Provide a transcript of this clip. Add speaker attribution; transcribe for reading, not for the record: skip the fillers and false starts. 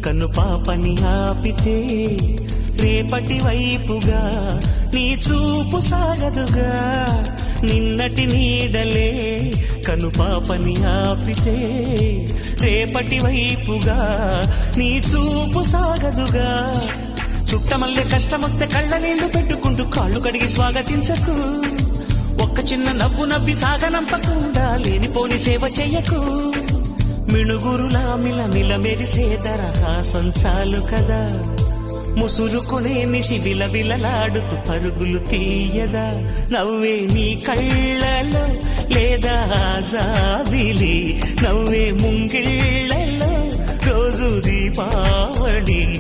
Speaker 1: కన్ను పాపని ఆపితే రేపటి వైపుగా నీ చూపు సాగదుగా. నిన్నటి నీడలే కన్ను పాపని ఆపితే రేపటి వైపుగా నీ చూపు సాగదుగా. చుట్టమల్లే కష్టమొస్తే కళ్ళ నీళ్లు పెట్టుకుంటూ కాళ్ళు కడిగి స్వాగతించకు. ఒక్క చిన్న నవ్వు నవ్వి సాగనంపకుండా లేనిపోని సేవ చెయ్యకు. మిణుగురులా మిలమిల మెరిసే దరహాసం చాలు కదా. ముసురుకునే నిశి విలవిలలాడుతూ పరుగులు తీయదా. నవ్వే నీ కళ్ళలో లేదా జాబిలి, నవ్వే ముంగిళ్ళలో రోజు దీపావళి.